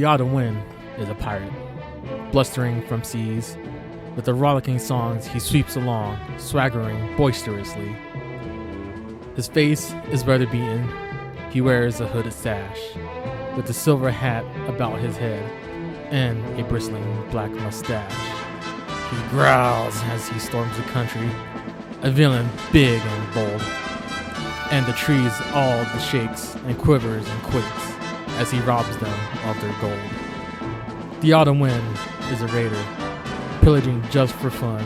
The autumn wind is a pirate, blustering from seas. With the rollicking songs, he sweeps along, swaggering boisterously. His face is weather beaten. He wears a hooded sash, with a silver hat about his head and a bristling black mustache. He growls as he storms the country, a villain big and bold. And the trees all the shakes and quivers and quakes as he robs them of their gold. The autumn wind is a raider, pillaging just for fun.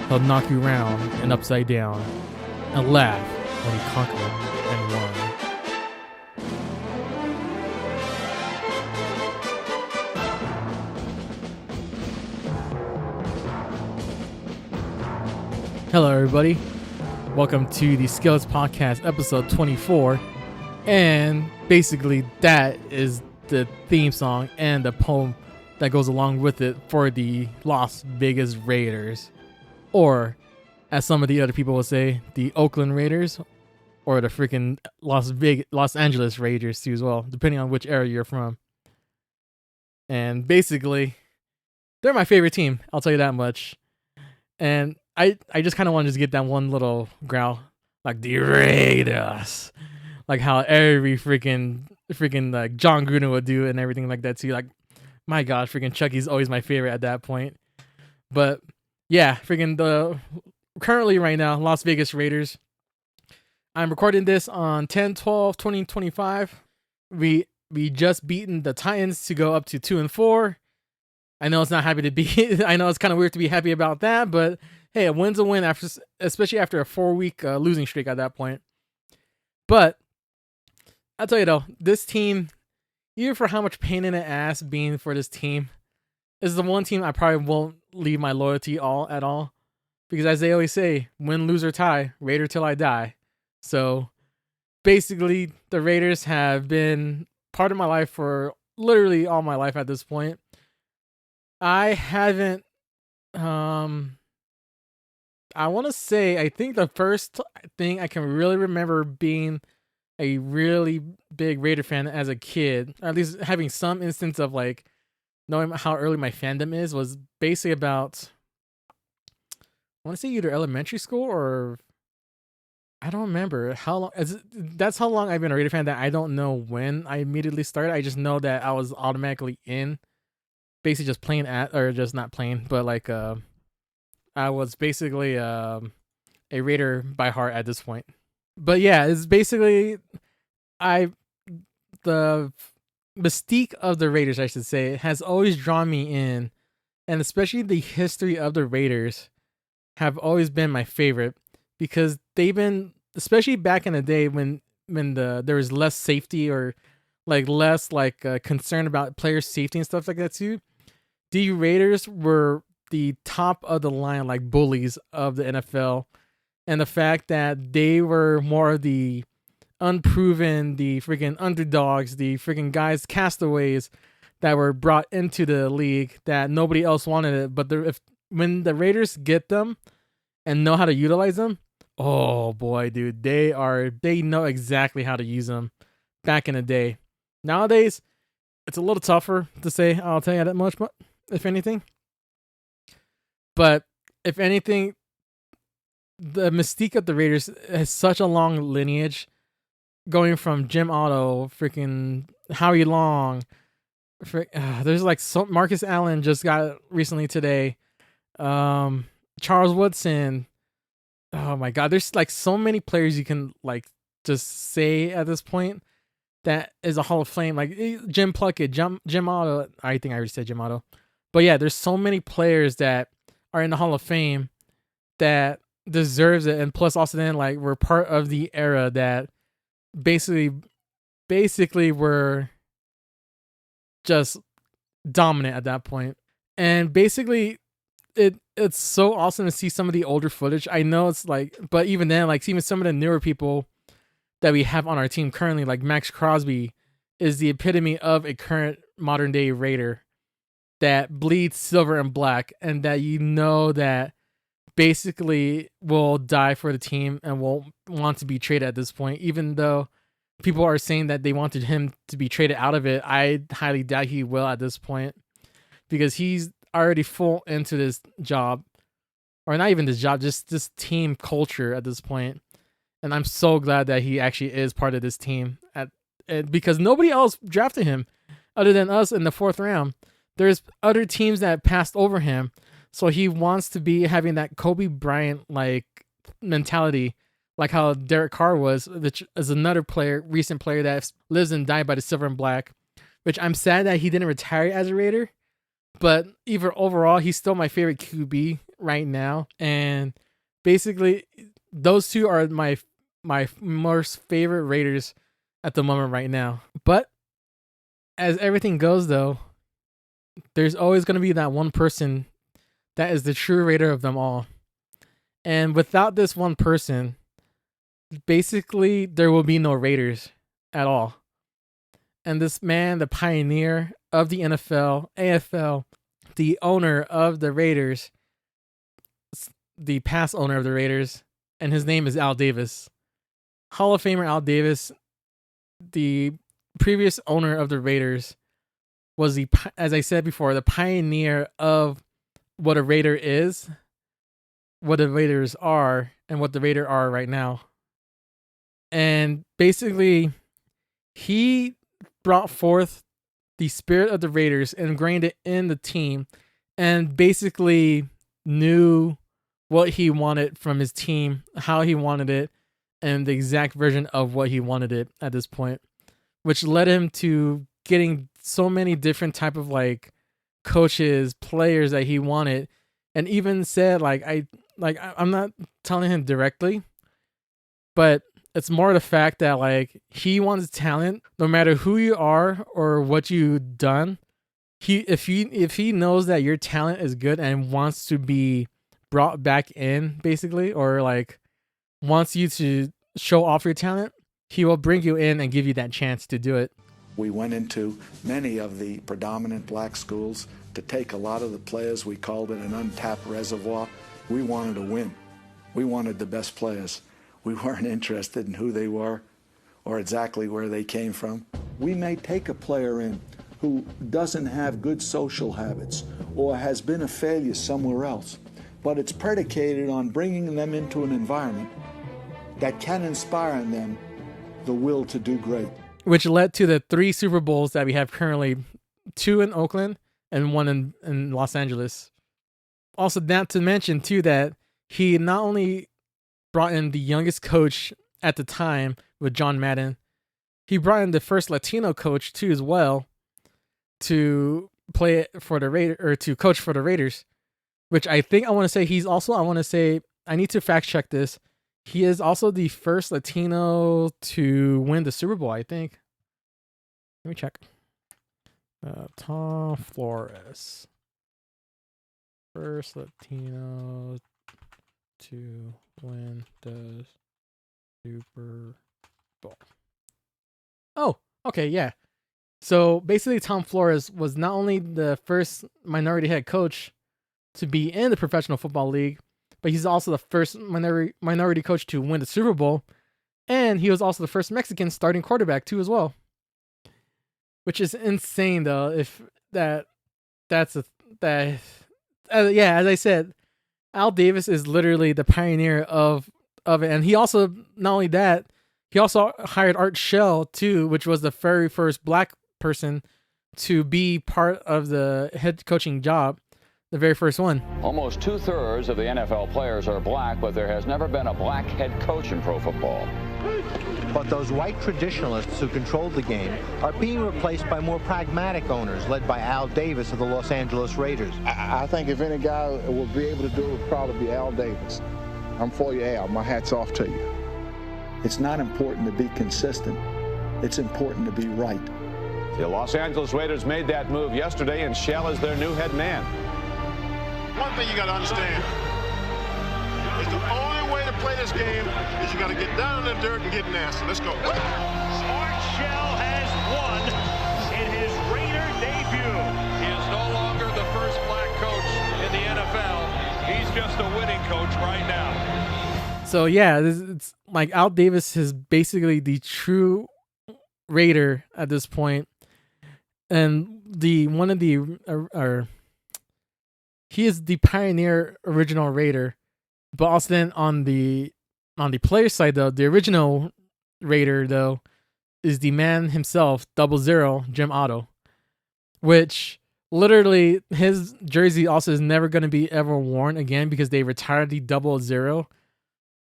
He'll knock you round and upside down and laugh when he conquered and won. Hello everybody, welcome to the Skills Podcast episode 24, and basically that is the theme song and the poem that goes along with it for the Las Vegas Raiders, or as some of the other people will say, the Oakland Raiders, or the freaking Los Angeles Raiders too as well, depending on which area you're from. And basically, they're my favorite team, I'll tell you that much. And I just kind of want to just get that one little growl, like the Raiders, like how every freaking like John Gruden would do and everything like that too. Like, my gosh, freaking Chucky's always my favorite at that point. But yeah, currently right now, Las Vegas Raiders. I'm recording this on 10/12/2025. We just beaten the Titans to go up to 2-4. I know it's not happy to be. I know it's kind of weird to be happy about that, but hey, a win's a win, especially after a 4-week losing streak at that point. But I'll tell you though, this team, even for how much pain in the ass being for this team, is the one team I probably won't leave my loyalty at all. Because as they always say, win, lose, or tie, Raider till I die. So basically, the Raiders have been part of my life for literally all my life at this point. I haven't, I want to say, I think the first thing I can really remember being a really big Raider fan as a kid, or at least having some instance of like knowing how early my fandom is, was basically about, I want to say either elementary school or I don't remember how long. That's how long I've been a Raider fan that I don't know when I immediately started. I just know that I was automatically in. Basically just playing or just not playing, but like I was basically a Raider by heart at this point. But yeah, it's basically the mystique of the Raiders, I should say, has always drawn me in, and especially the history of the Raiders have always been my favorite, because they've been, especially back in the day when there was less safety or like less like concern about player safety and stuff like that too. The Raiders were the top of the line, like bullies of the NFL. And the fact that they were more of the unproven, the freaking underdogs, the freaking guys, castaways that were brought into the league that nobody else wanted it. But when the Raiders get them and know how to utilize them, oh boy, dude, they know exactly how to use them back in the day. Nowadays, it's a little tougher to say, I'll tell you that much, but if anything. But if anything, the mystique of the Raiders has such a long lineage, going from Jim Otto, freaking Howie Long. There's like Marcus Allen just got recently today. Charles Woodson. Oh my God, there's like so many players you can like just say at this point that is a Hall of Fame. Like Jim Plunkett, Jim Otto. I think I already said Jim Otto. But yeah, there's so many players that are in the Hall of Fame that deserves it, and plus also then like we're part of the era that basically were just dominant at that point. And basically it's so awesome to see some of the older footage. I know it's like, but even then, like even some of the newer people that we have on our team currently, like Max Crosby is the epitome of a current modern day Raider that bleeds silver and black, and that you know that basically will die for the team and won't want to be traded at this point, even though people are saying that they wanted him to be traded out of it. I highly doubt he will at this point, because he's already full into this job, or not even this job, just this team culture at this point. And I'm so glad that he actually is part of this team because nobody else drafted him other than us in the 4th round. There's other teams that passed over him. So he wants to be having that Kobe Bryant like mentality, like how Derek Carr was, which is another recent player that lives and died by the silver and black, which I'm sad that he didn't retire as a Raider. But even overall, he's still my favorite QB right now. And basically, those two are my most favorite Raiders at the moment right now. But as everything goes, though, there's always going to be that one person that is the true Raider of them all. And without this one person, basically, there will be no Raiders at all. And this man, the pioneer of the NFL, AFL, the owner of the Raiders, the past owner of the Raiders, and his name is Al Davis. Hall of Famer Al Davis, the previous owner of the Raiders, was as I said before, the pioneer of what a Raider is, what the Raiders are, and what the Raiders are right now. And basically, he brought forth the spirit of the Raiders and ingrained it in the team, and basically knew what he wanted from his team, how he wanted it, and the exact version of what he wanted it at this point, which led him to getting so many different type of like coaches, players that he wanted, and even said I'm not telling him directly, but it's more the fact that like he wants talent no matter who you are or what you've done. If he knows that your talent is good and wants to be brought back in, basically, or like wants you to show off your talent, he will bring you in and give you that chance to do it. We went into many of the predominant black schools to take a lot of the players. We called it an untapped reservoir. We wanted to win. We wanted the best players. We weren't interested in who they were or exactly where they came from. We may take a player in who doesn't have good social habits or has been a failure somewhere else, but it's predicated on bringing them into an environment that can inspire in them the will to do great. Which led to the 3 Super Bowls that we have currently, 2 in Oakland and 1 in Los Angeles. Also, not to mention, too, that he not only brought in the youngest coach at the time with John Madden, he brought in the first Latino coach, too, as well, to play for the Raiders, or to coach for the Raiders, which I think I need to fact check this. He is also the first Latino to win the Super Bowl, I think. Let me check. Tom Flores. First Latino to win the Super Bowl. Oh, okay, yeah. So basically, Tom Flores was not only the first minority head coach to be in the Professional Football League, but he's also the first minority coach to win the Super Bowl, and he was also the first Mexican starting quarterback too, as well. Which is insane, though. As I said, Al Davis is literally the pioneer of it, and he also not only that, he also hired Art Shell too, which was the very first black person to be part of the head coaching job. The very first one. Almost 2/3 of the NFL players are black, but there has never been a black head coach in pro football. But those white traditionalists who controlled the game are being replaced by more pragmatic owners led by Al Davis of the Los Angeles Raiders. I think if any guy will be able to do it, would probably be Al Davis. I'm for you, Al. My hat's off to you. It's not important to be consistent. It's important to be right. The Los Angeles Raiders made that move yesterday, and Shell is their new head man. One thing you got to understand is the only way to play this game is you got to get down in the dirt and get nasty. Let's go. Art Shell has won in his Raider debut. He is no longer the first black coach in the NFL. He's just a winning coach right now. So yeah, it's like Al Davis is basically the true Raider at this point, and he is the pioneer original Raider, but also then on the player side though, the original Raider though is the man himself, 00 Jim Otto, which literally his jersey also is never going to be ever worn again because they retired the 00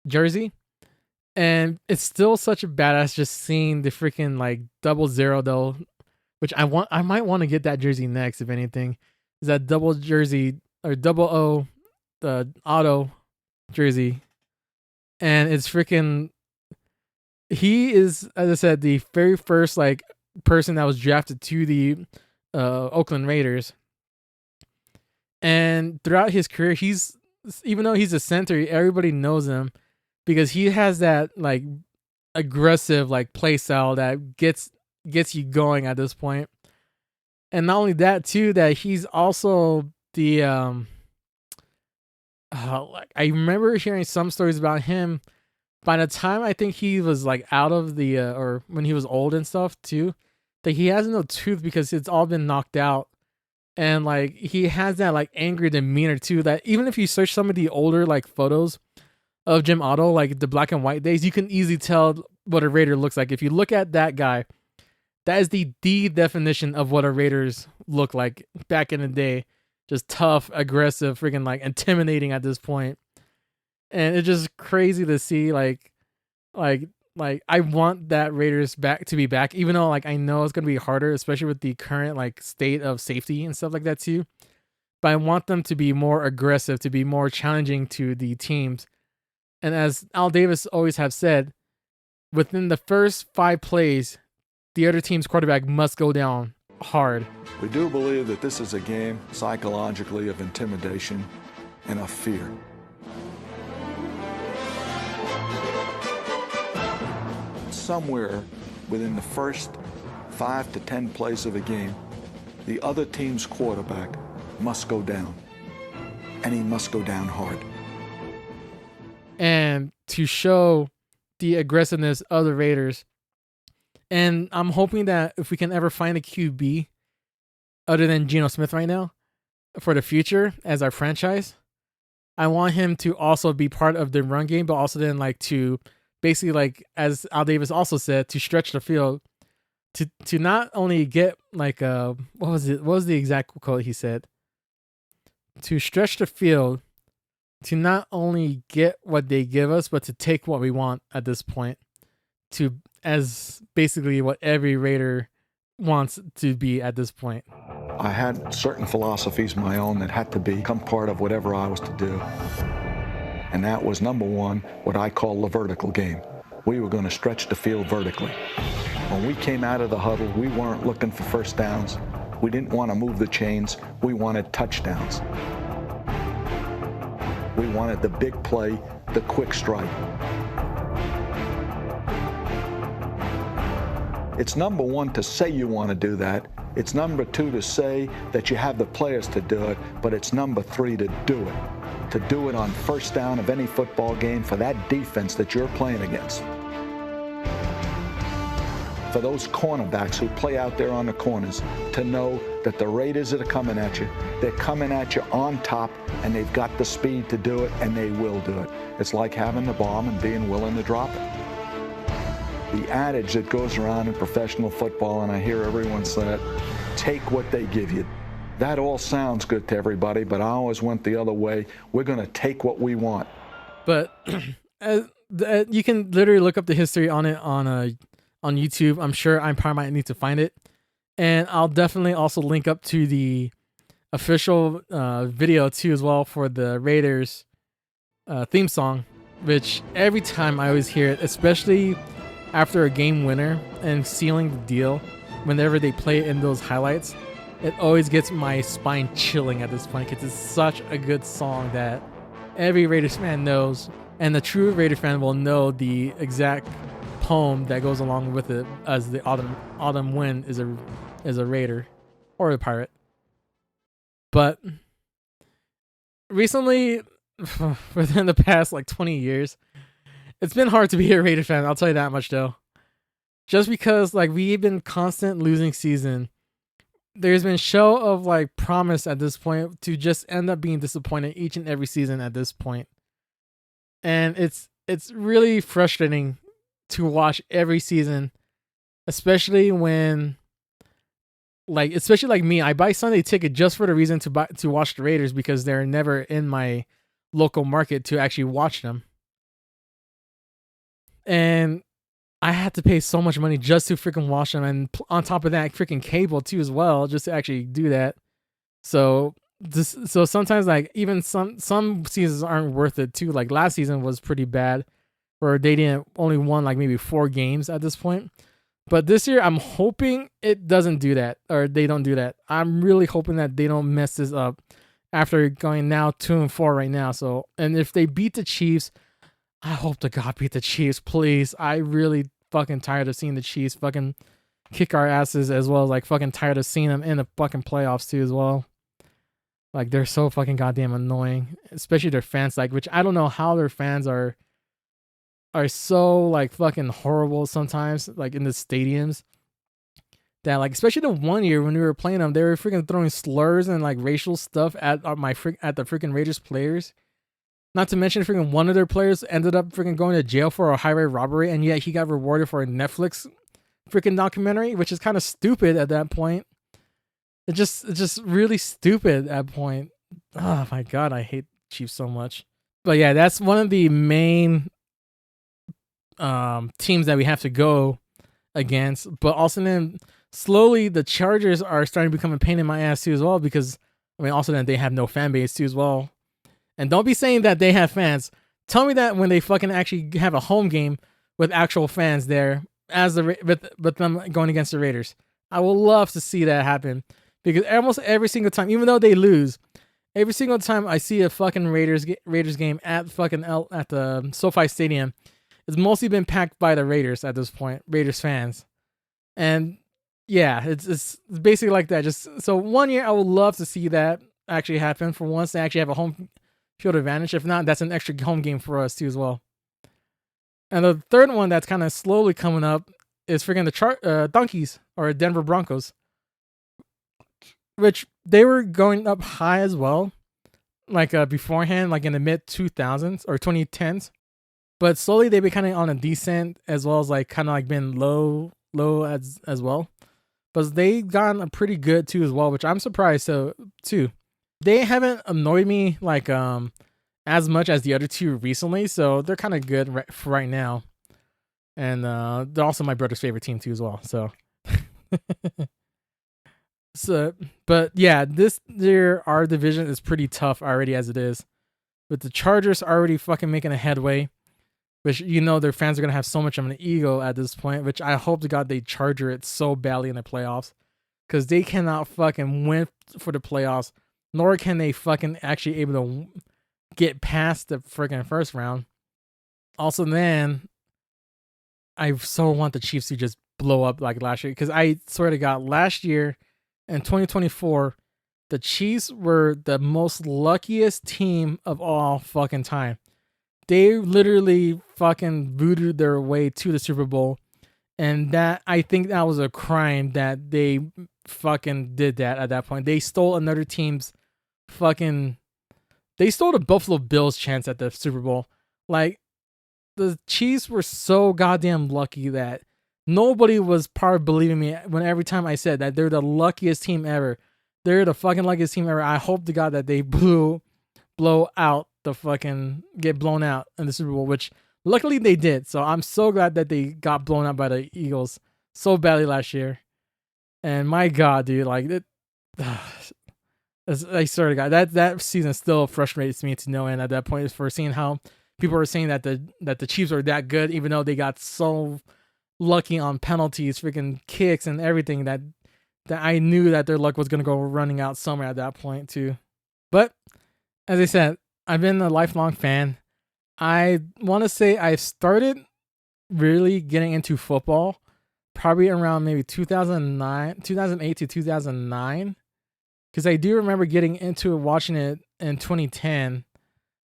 jersey. And it's still such a badass just seeing the freaking like 00 though, which I might want to get that jersey next if anything. Is that double jersey or 00 Auto jersey, and it's freaking. He is, as I said, the very first like person that was drafted to the Oakland Raiders, and throughout his career, even though he's a center, everybody knows him because he has that like aggressive like play style that gets you going at this point. And not only that too, that he's also the like I remember hearing some stories about him. By the time I think he was like out of the or when he was old and stuff too, that he has no tooth because it's all been knocked out. And like he has that like angry demeanor too, that even if you search some of the older like photos of Jim Otto, like the black and white days, you can easily tell what a Raider looks like. If you look at that guy, that is the definition of what a Raiders look like back in the day. Just tough, aggressive, freaking like intimidating at this point. And it's just crazy to see like I want that Raiders back to be back, even though like I know it's gonna be harder, especially with the current like state of safety and stuff like that too. But I want them to be more aggressive, to be more challenging to the teams. And as Al Davis always have said, within the first 5 plays, the other team's quarterback must go down hard. We do believe that this is a game psychologically of intimidation and of fear. Somewhere within the first 5 to 10 plays of a game, the other team's quarterback must go down, and he must go down hard. And to show the aggressiveness of the Raiders, and I'm hoping that if we can ever find a QB other than Geno Smith right now for the future as our franchise, I want him to also be part of the run game, but also then like to basically like, as Al Davis also said, to stretch the field, to not only get like what was the exact quote he said? To stretch the field, to not only get what they give us, but to take what we want at this point, to as basically what every Raider wants to be at this point. I had certain philosophies of my own that had to become part of whatever I was to do. And that was, number one, what I call the vertical game. We were going to stretch the field vertically. When we came out of the huddle, we weren't looking for first downs. We didn't want to move the chains. We wanted touchdowns. We wanted the big play, the quick strike. It's number one to say you want to do that. It's number two to say that you have the players to do it, but it's number three to do it. To do it on first down of any football game for that defense that you're playing against. For those cornerbacks who play out there on the corners to know that the Raiders that are coming at you, they're coming at you on top and they've got the speed to do it and they will do it. It's like having the bomb and being willing to drop it. The adage that goes around in professional football, and I hear everyone say it, take what they give you. That all sounds good to everybody, but I always went the other way. We're going to take what we want. But you can literally look up the history on it on YouTube. I'm sure I probably might need to find it. And I'll definitely also link up to the official video too as well for the Raiders theme song, which every time I always hear it, especially after a game winner and sealing the deal, whenever they play it in those highlights, it always gets my spine chilling at this point because it's such a good song that every Raiders fan knows, and the true Raider fan will know the exact poem that goes along with it, as the autumn wind is a Raider or a pirate. But recently, within the past like 20 years, it's been hard to be a Raider fan. I'll tell you that much though. just because like we've been constant losing season. There's been show of like promise at this point to just end up being disappointed each and every season at this point. And it's really frustrating to watch every season, especially when especially like me, I buy Sunday ticket just for the reason to watch the Raiders because they're never in my local market to actually watch them. And I had to pay so much money just to freaking watch them, and on top of that, freaking cable too as well, just to actually do that. So sometimes like even some seasons aren't worth it too. Like last season was pretty bad, where they didn't only won like maybe 4 games at this point. But this year, I'm hoping it doesn't do that, or they don't do that. I'm really hoping that they don't mess this up after going now 2-4 right now. So, and if they beat the Chiefs, I hope to God beat the Chiefs, please. I really fucking tired of seeing the Chiefs fucking kick our asses, as well as like fucking tired of seeing them in the fucking playoffs too as well. Like they're so fucking goddamn annoying, especially their fans. Like, which I don't know how their fans are so like fucking horrible sometimes, like in the stadiums. That like, especially the one year when we were playing them, they were freaking throwing slurs and like racial stuff at the freaking Raiders players. Not to mention, freaking one of their players ended up freaking going to jail for a highway robbery, and yet he got rewarded for a Netflix freaking documentary, which is kind of stupid at that point. It's just really stupid at that point. Oh my God, I hate Chiefs so much. But yeah, that's one of the main teams that we have to go against. But also then slowly the Chargers are starting to become a pain in my ass too as well, because I mean also then they have no fan base too as well. And don't be saying that they have fans. Tell me that when they fucking actually have a home game with actual fans there, as with them going against the Raiders. I would love to see that happen, because almost every single time, even though they lose, every single time I see a fucking Raiders game at the SoFi Stadium, it's mostly been packed by the Raiders at this point, Raiders fans. And yeah, it's basically like that. Just so one year I would love to see that actually happen. For once, they actually have a home field advantage. If not, that's an extra home game for us too as well. And the third one that's kind of slowly coming up is freaking the Donkeys, or Denver Broncos, which they were going up high as well, like beforehand, like in the mid 2000s or 2010s. But slowly they've been kind of on a descent, as well as like kind of like been low as well. But they've gotten pretty good too as well, which I'm surprised too. They haven't annoyed me like as much as the other two recently, so they're kind of good for right now. And they're also my brother's favorite team too as well. So, but yeah, this year our division is pretty tough already as it is, with the Chargers already fucking making a headway, which their fans are gonna have so much of an ego at this point. Which I hope to God they Charger it so badly in the playoffs, because they cannot fucking win for the playoffs, nor can they fucking actually able to get past the freaking first round. Also, then I so want the Chiefs to just blow up like last year, because I swear to God, last year in 2024, the Chiefs were the most luckiest team of all fucking time. They literally fucking voodooed their way to the Super Bowl, and that I think that was a crime that they fucking did that at that point. They stole another team's they stole the Buffalo Bills' chance at the Super Bowl. Like, the Chiefs were so goddamn lucky that nobody was probably believing me when every time I said that they're the luckiest team ever. They're the fucking luckiest team ever. I hope to God that they blow out get blown out in the Super Bowl, which luckily they did. So I'm so glad that they got blown out by the Eagles so badly last year. And my God, dude, like it. I swear to God, that season still frustrates me to no end at that point, for seeing how people were saying that the Chiefs are that good, even though they got so lucky on penalties, freaking kicks and everything, that I knew that their luck was going to go running out somewhere at that point too. But as I said, I've been a lifelong fan. I want to say I started really getting into football probably around maybe 2008 to 2009. Because I do remember getting into it, watching it in 2010,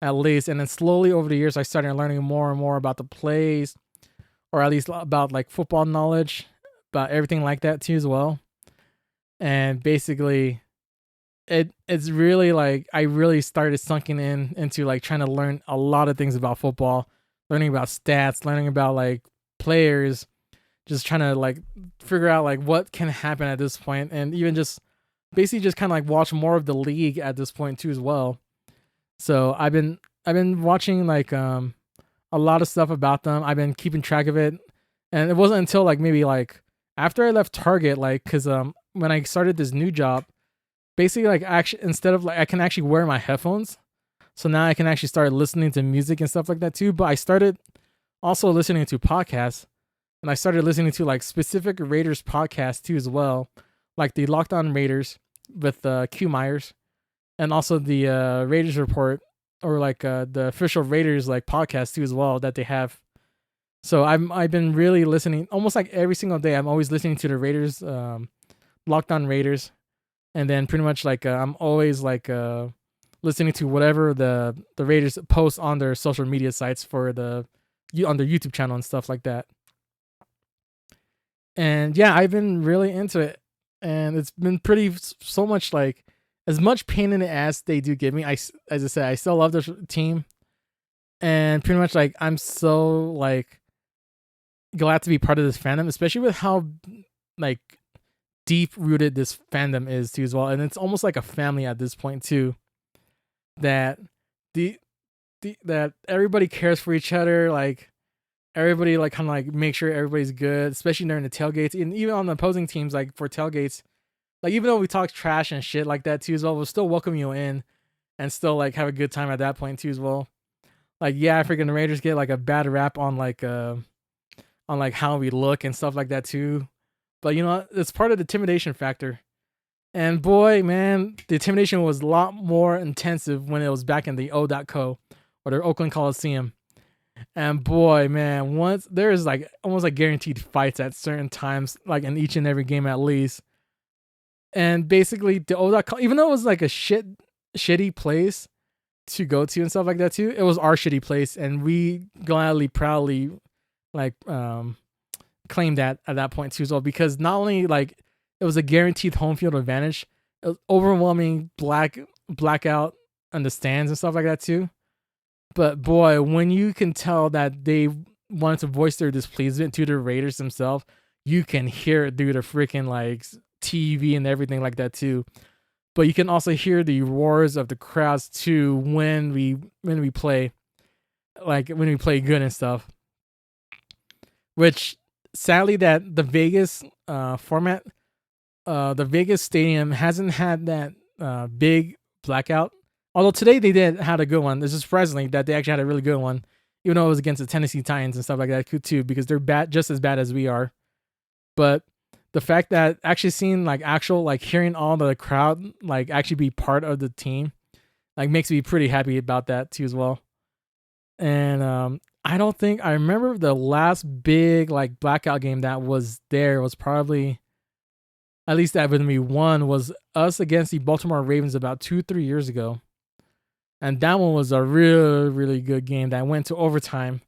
at least. And then slowly over the years, I started learning more and more about the plays, or at least about like football knowledge, about everything like that too as well. And basically, it's really like I really started sunking into like trying to learn a lot of things about football, learning about stats, learning about like players, just trying to like figure out like what can happen at this point, and even just basically just kind of like watch more of the league at this point too as well. So I've been watching like a lot of stuff about them. I've been keeping track of it, and it wasn't until like maybe like after I left Target, like because when I started this new job, basically like actually instead of like I can actually wear my headphones, so now I can actually start listening to music and stuff like that too. But I started also listening to podcasts, and I started listening to like specific Raiders podcasts too as well, like the Locked On Raiders with Q Myers, and also the Raiders Report, or like the official Raiders like podcast too as well that they have. So I've been really listening almost like every single day. I'm always listening to the Raiders, Locked On Raiders, and then pretty much like I'm always like listening to whatever the Raiders post on their social media sites for on their YouTube channel and stuff like that. And yeah, I've been really into it, and it's been so much like as much pain in the ass they do give me. As I said, I still love this team, and pretty much like I'm so like glad to be part of this fandom, especially with how like deep rooted this fandom is too as well. And it's almost like a family at this point too, that that everybody cares for each other, like everybody like kind of like make sure everybody's good, especially during the tailgates, and even on the opposing teams, like for tailgates, like even though we talk trash and shit like that too as well, we'll still welcome you in and still like have a good time at that point too as well. Like yeah, freaking the Raiders get like a bad rap on like how we look and stuff like that too, but you know, it's part of the intimidation factor. And boy, man, the intimidation was a lot more intensive when it was back in the O.co, or the Oakland Coliseum. And boy, man, once there's like almost like guaranteed fights at certain times, like in each and every game at least. And basically the O.co, even though it was like a shitty place to go to and stuff like that too, it was our shitty place, and we gladly, proudly like claimed that at that point too as well, because not only like it was a guaranteed home field advantage, it was overwhelming blackout on the stands and stuff like that too. But boy, when you can tell that they wanted to voice their displeasure to the Raiders themselves, you can hear it through the freaking like TV and everything like that too. But you can also hear the roars of the crowds too when we play, like when we play good and stuff. Which sadly, that the Vegas format, the Vegas stadium hasn't had that big blackout. Although today they had a good one. This is surprisingly that they actually had a really good one, even though it was against the Tennessee Titans and stuff like that too, because they're just as bad as we are. But the fact that actually seeing like actual like hearing all the crowd like actually be part of the team, like makes me pretty happy about that too as well. And I don't think I remember the last big like blackout game that was there was probably, at least that when we won, was us against the Baltimore Ravens about 2-3 years ago. And that one was a really, really good game that went to overtime.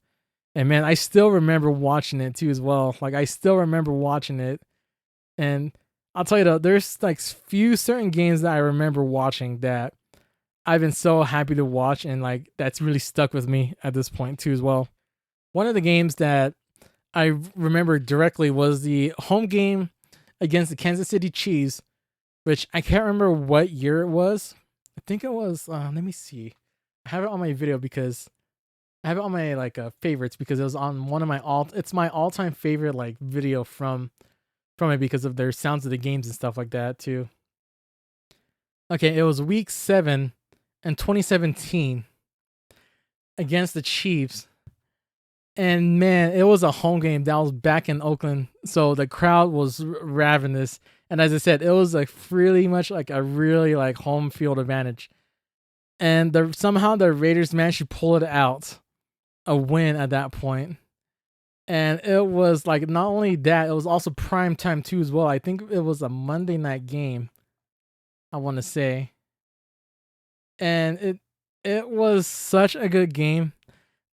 And man, I still remember watching it too as well. Like I still remember watching it. And I'll tell you though, there's like few certain games that I remember watching that I've been so happy to watch, and like that's really stuck with me at this point too as well. One of the games that I remember directly was the home game against the Kansas City Chiefs, which I can't remember what year it was. I think it was, let me see. I have it on my video because I have it on my like favorites, because it was on one of my it's my all-time favorite like video from it because of their sounds of the games and stuff like that too. Okay, it was week 7 in 2017 against the Chiefs. And man, it was a home game that was back in Oakland, so the crowd was ravenous. And as I said, it was like pretty much like a really like home field advantage. And somehow the Raiders managed to pull it out, a win at that point. And it was like not only that, it was also prime time too as well. I think it was a Monday night game, I want to say. And it was such a good game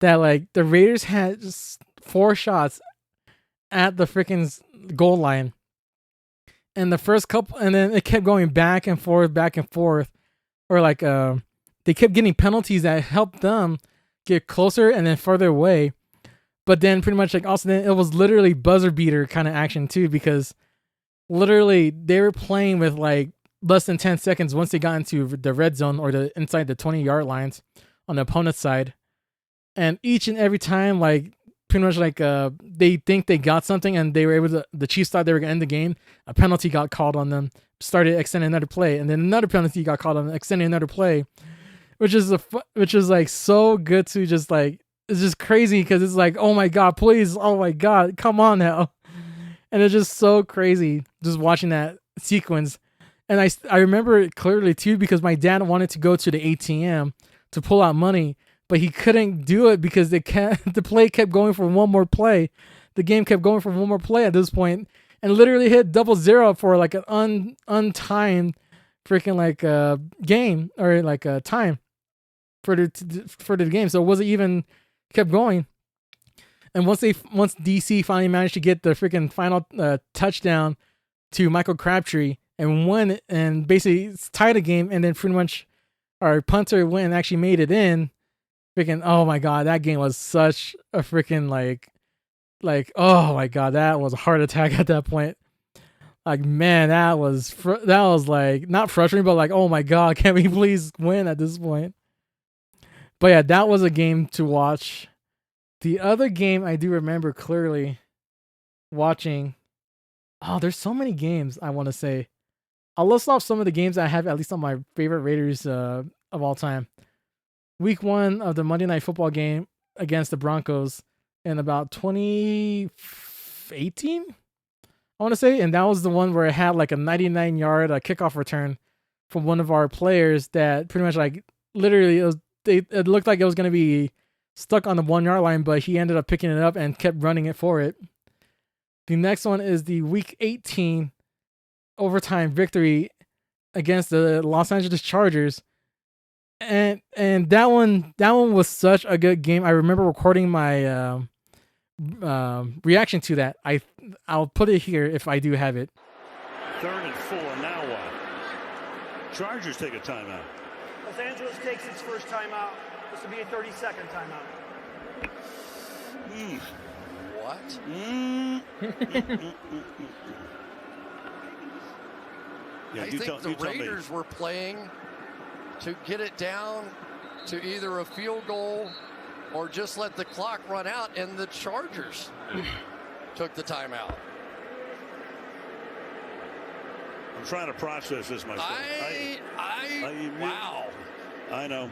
that like the Raiders had just 4 shots at the freaking goal line. And the first couple, and then it kept going back and forth, or like they kept getting penalties that helped them get closer and then further away. But then pretty much like also then it was literally buzzer beater kind of action too, because literally they were playing with like less than 10 seconds once they got into the red zone or the inside the 20-yard lines on the opponent's side. And each and every time, like pretty much like they think they got something and they were able to, the Chiefs thought they were going to end the game, a penalty got called on them, started extending another play, and then another penalty got called on them, extending another play, which is like so good to just like, it's just crazy because it's like, oh my God, please, oh my God, come on now. And it's just so crazy just watching that sequence. And I remember it clearly too because my dad wanted to go to the ATM to pull out money, but he couldn't do it because the play kept going for one more play. The game kept going for one more play at this point, and literally hit 0-0 for like an untimed freaking like game or like a time for the game. So it wasn't even kept going. And once DC finally managed to get the freaking final touchdown to Michael Crabtree and won and basically tied the game, and then pretty much our punter went and actually made it in. Freaking, oh my God, that game was such a freaking like, oh my God, that was a heart attack at that point. Like, man, that was like not frustrating, but like, oh my God, can we please win at this point? But yeah, that was a game to watch. The other game I do remember clearly watching. Oh, there's so many games I want to say. I'll list off some of the games I have at least on my favorite Raiders of all time. Week 1 of the Monday Night Football game against the Broncos in about 2018, I want to say. And that was the one where it had like a 99-yard kickoff return from one of our players that pretty much like literally it looked like it was going to be stuck on the 1-yard line, but he ended up picking it up and kept running it for it. The next one is the Week 18 overtime victory against the Los Angeles Chargers. And that one was such a good game. I remember recording my reaction to that. I'll put it here if I do have it. 3rd and 4. Now what? Chargers take a timeout. Los Angeles takes its first timeout. This will be a 30-second timeout. What? Yeah, I think the Raiders were playing to get it down to either a field goal or just let the clock run out, and the Chargers took the timeout. I'm trying to process this myself. Wow. I know.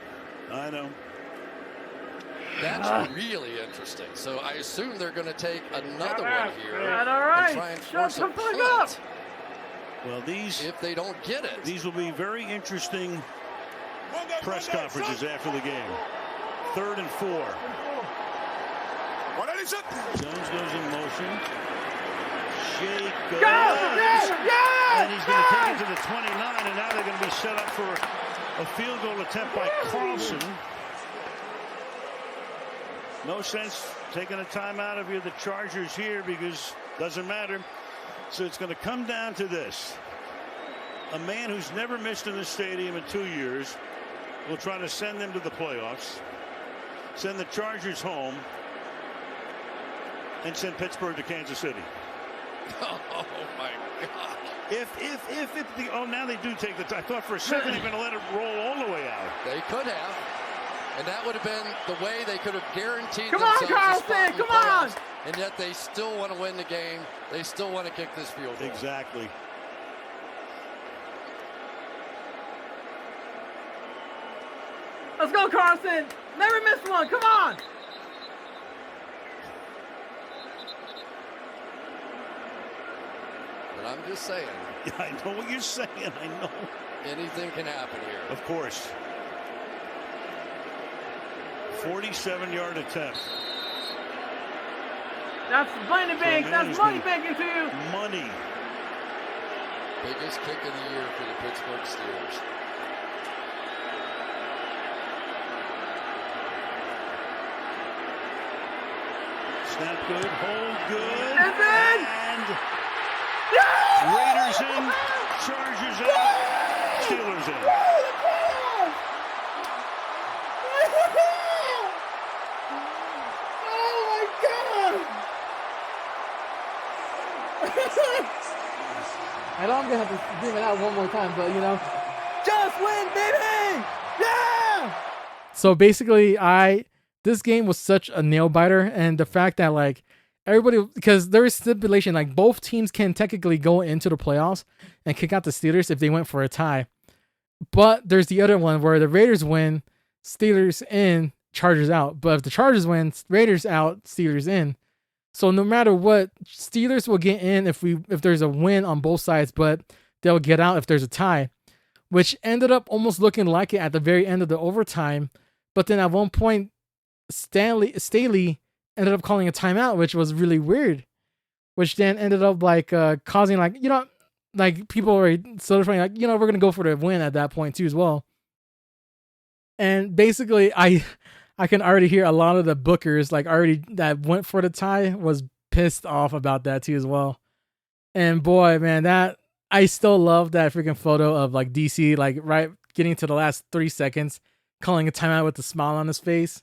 That's really interesting. So I assume they're going to take another one here all right. and try and force a punt. Well, if they don't get it. These will be very interesting press conferences after the game. 3rd and 4. Jones goes in motion. Shake goes. And he's going to take it to the 29, and now they're going to be set up for a field goal attempt by Carlson. No sense taking a timeout if you're the Chargers here because it doesn't matter. So it's going to come down to this. A man who's never missed in the stadium in 2 years will try to send them to the playoffs, send the Chargers home, and send Pittsburgh to Kansas City. Oh, my God. Now they do take the time. I thought for a second they're going to let it roll all the way out. They could have. And that would have been the way they could have guaranteed Come on, themselves Carlson, a spot in come playoffs, on! and yet they still want to win the game. They still want to kick this field goal. Exactly. Let's go, Carlson. Never miss one. Come on. But I'm just saying. Yeah, I know what you're saying. I know. Anything can happen here. Of course. 47-yard attempt. That's money bank. That's money banking to you. Money. Biggest kick of the year for the Pittsburgh Steelers. Snap good, hold good, Evan! and Raiders in, Chargers out, Steelers in. I know I'm gonna have to bring it out one more time, but just win, baby! Yeah! So basically, this game was such a nail biter, and the fact that like everybody, because there is stipulation, like both teams can technically go into the playoffs and kick out the Steelers if they went for a tie. But there's the other one where the Raiders win, Steelers in, Chargers out. But if the Chargers win, Raiders out, Steelers in. So no matter what, Steelers will get in if there's a win on both sides, but they'll get out if there's a tie, which ended up almost looking like it at the very end of the overtime. But then at one point, Staley ended up calling a timeout, which was really weird, which then ended up like causing like people were solidifying like, we're going to go for the win at that point too as well. And basically I can already hear a lot of the bookers like already that went for the tie was pissed off about that too as well. And boy, man, that I still love that freaking photo of like DC like right getting to the last 3 seconds calling a timeout with a smile on his face.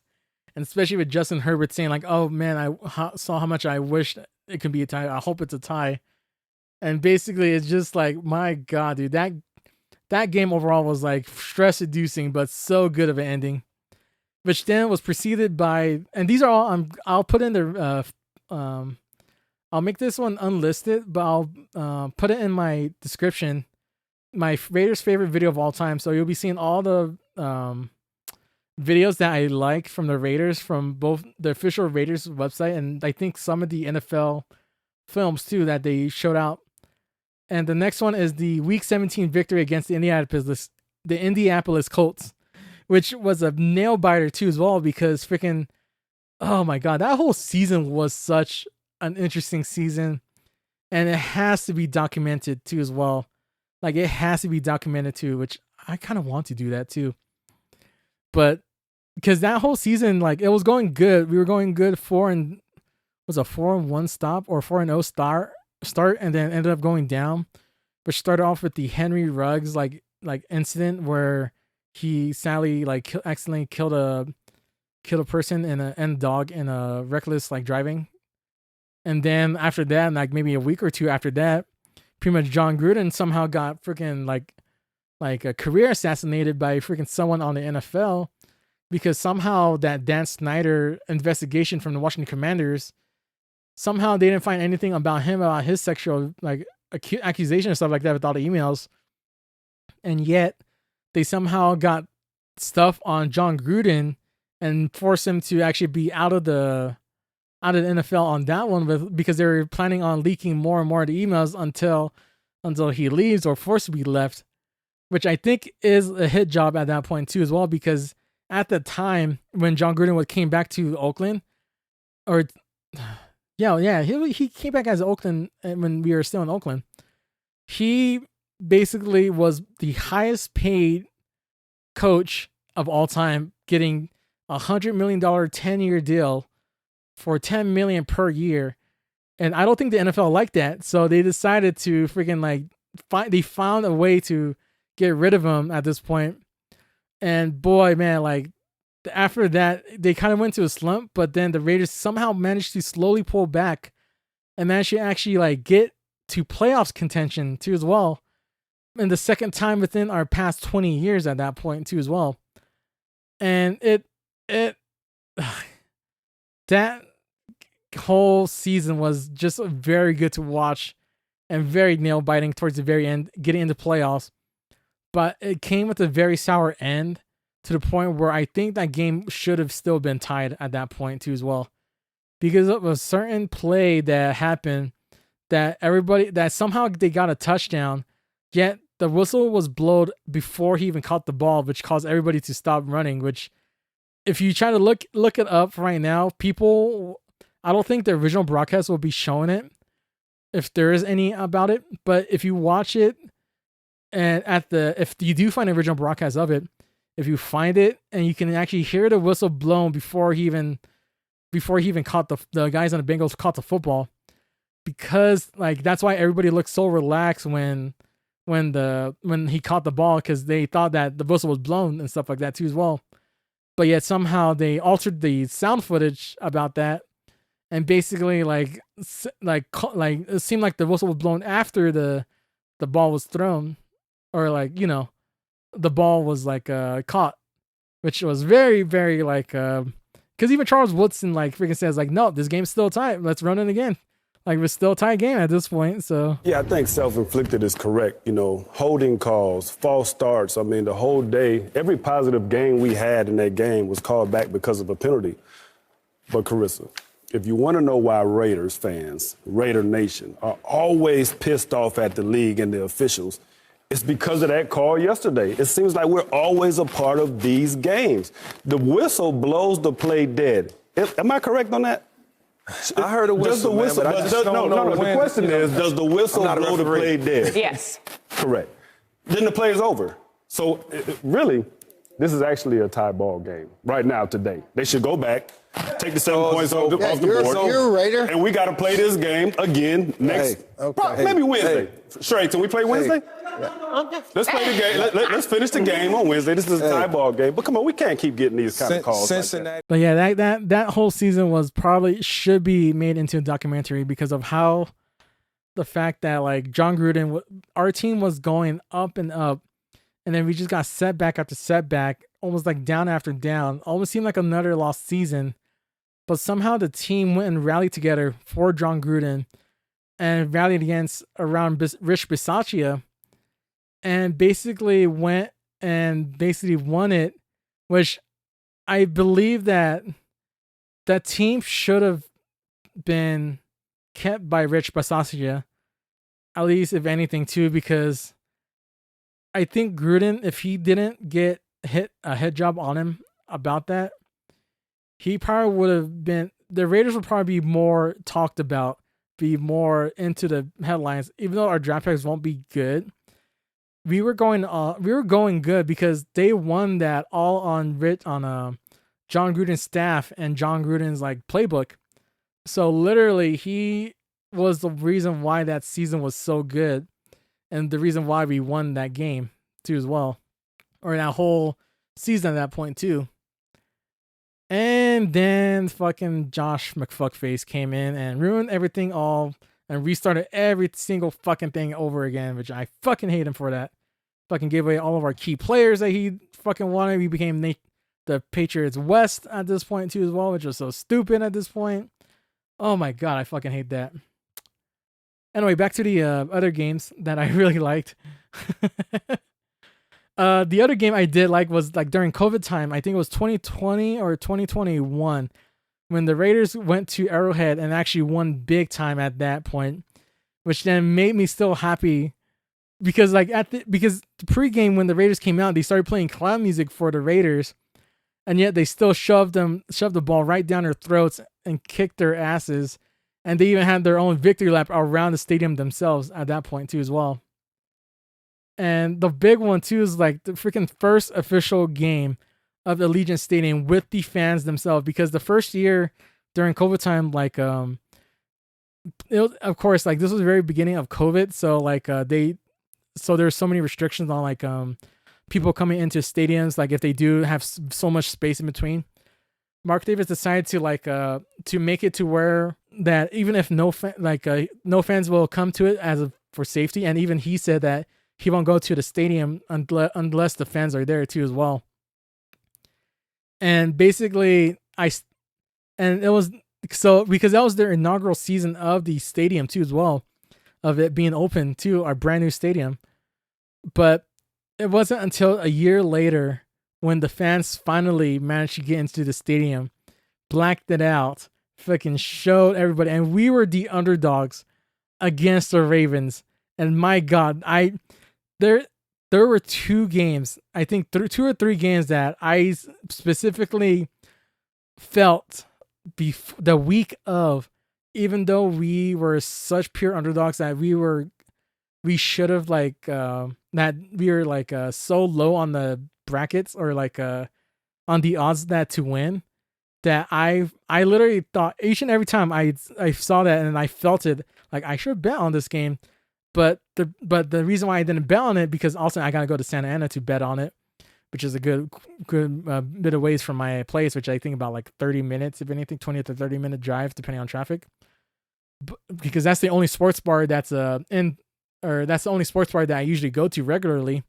And especially with Justin Herbert saying like, oh man, I saw how much I wished it could be a tie. I hope it's a tie. And basically it's just like, my God, dude, that game overall was like stress inducing, but so good of an ending. Which then was preceded by, and these are all I'll put in the I'll make this one unlisted, but I'll put it in my description. My Raiders favorite video of all time. So you'll be seeing all the videos that I like from the Raiders from both the official Raiders website and I think some of the NFL films too that they showed out. And the next one is the Week 17 victory against the Indianapolis Colts, which was a nail biter too as well because freaking, oh my God, that whole season was such an interesting season, and it has to be documented too as well. Like it has to be documented too, which I kind of want to do that too. But because that whole season, like it was going good, we were going good 4-1 stop or 4-0 start, and then ended up going down. Which started off with the Henry Ruggs like incident where he sadly like accidentally killed a person and a dog in a reckless like driving. And then after that, like maybe a week or two after that, pretty much John Gruden somehow got freaking like a career assassinated by freaking someone on the NFL because somehow that Dan Snyder investigation from the Washington Commanders, somehow they didn't find anything about him, about his sexual like accusation and stuff like that with all the emails. And yet they somehow got stuff on John Gruden and forced him to actually be out of the NFL on that one because they were planning on leaking more and more of the emails until he leaves or forced to be left, which I think is a hit job at that point too as well, because at the time when John Gruden came back to Oakland, he came back as Oakland when we were still in Oakland. He basically was the highest paid coach of all time, getting $100 million 10-year deal for $10 million per year. And I don't think the NFL liked that. So they decided to freaking they found a way to get rid of him at this point. And boy, man, like after that, they kind of went to a slump, but then the Raiders somehow managed to slowly pull back and managed to actually like get to playoffs contention too as well. And the second time within our past 20 years at that point too as well. And that whole season was just very good to watch and very nail biting towards the very end, getting into playoffs. But it came with a very sour end to the point where I think that game should have still been tied at that point too as well. Because of a certain play that happened that somehow they got a touchdown, yet the whistle was blown before he even caught the ball, which caused everybody to stop running, which if you try to look it up right now, I don't think the original broadcast will be showing it if there is any about it. But if you watch it and if you do find the original broadcast of it, if you find it and you can actually hear the whistle blown before he even before he even caught the guys on the Bengals caught the football, because like that's why everybody looked so relaxed when he caught the ball, because they thought that the whistle was blown and stuff like that too as well. But yet somehow they altered the sound footage about that, and basically like it seemed like the whistle was blown after the ball was thrown, or like the ball was like caught, which was very very like because even Charles Woodson like freaking says like, no, this game's still tight, let's run it again. Like, it's still a tie game at this point, so. Yeah, I think self-inflicted is correct. Holding calls, false starts. I mean, the whole day, every positive game we had in that game was called back because of a penalty. But, Carissa, if you want to know why Raiders fans, Raider Nation, are always pissed off at the league and the officials, it's because of that call yesterday. It seems like we're always a part of these games. The whistle blows the play dead. Am I correct on that? I heard a whistle, man, but I just don't know. The question is, does the whistle blow the play dead? Yes. Correct. Then the play is over. So, really, this is actually a tie ball game right now today. They should go back, take the 7 points off the board. You're a Raider. And we got to play this game again next, maybe Wednesday. Straight, can we play Wednesday? Let's play the game. Let's finish the game on Wednesday. This is a tie ball game. But come on, we can't keep getting these kind of calls. Cincinnati. Like but yeah, that whole season should be made into a documentary because of how the fact that like John Gruden, our team was going up and up, and then we just got setback after setback, almost like down after down. Almost seemed like another lost season. But somehow the team went and rallied together for John Gruden and rallied around Rich Bisaccia, and basically went and basically won it, which I believe that team should have been kept by Rich Bisaccia, at least if anything too, because I think Gruden, if he didn't get a head job on him about that, he probably would have been, the Raiders would probably be more talked about, be more into the headlines, even though our draft picks won't be good. We were going good because they won that all on John Gruden's staff and John Gruden's like playbook. So literally he was the reason why that season was so good, and the reason why we won that game too as well, or that whole season at that point too. And then fucking Josh McFuckface came in and ruined everything all and restarted every single fucking thing over again, which I fucking hate him for that. Fucking gave away all of our key players that he fucking wanted. We became the Patriots West at this point too as well, which was so stupid at this point. Oh my god, I fucking hate that. Anyway, back to the other games that I really liked. The other game I did like was like during COVID time. I think it was 2020 or 2021 when the Raiders went to Arrowhead and actually won big time at that point, which then made me still happy because because the pregame when the Raiders came out, they started playing clown music for the Raiders, and yet they still shoved the ball right down their throats and kicked their asses, and they even had their own victory lap around the stadium themselves at that point too as well. And the big one too is like the freaking first official game of Allegiant Stadium with the fans themselves, because the first year during COVID time, like of course, like this was the very beginning of COVID, so like there's so many restrictions on like people coming into stadiums, like if they do have so much space in between. Mark Davis decided to like to make it to where that even if no fans will come to it for safety, and even he said that he won't go to the stadium unless the fans are there too as well. And basically, it was so because that was their inaugural season of the stadium too as well, of it being open to our brand new stadium. But it wasn't until a year later when the fans finally managed to get into the stadium, blacked it out, fucking showed everybody, and we were the underdogs against the Ravens. And my God, there were two games, I think 2 or 3 games that I specifically felt the week of, even though we were such pure underdogs that we should have like that we were like so low on the brackets or like on the odds that to win, that I literally thought each and every time I saw that and I felt it, like I should bet on this game. But the reason why I didn't bet on it, because also I gotta go to Santa Ana to bet on it, which is a good bit of ways from my place, which I think about like 30 minutes, if anything, 20 to 30 minute drive, depending on traffic. Because that's the only sports bar that's that's the only sports bar that I usually go to regularly.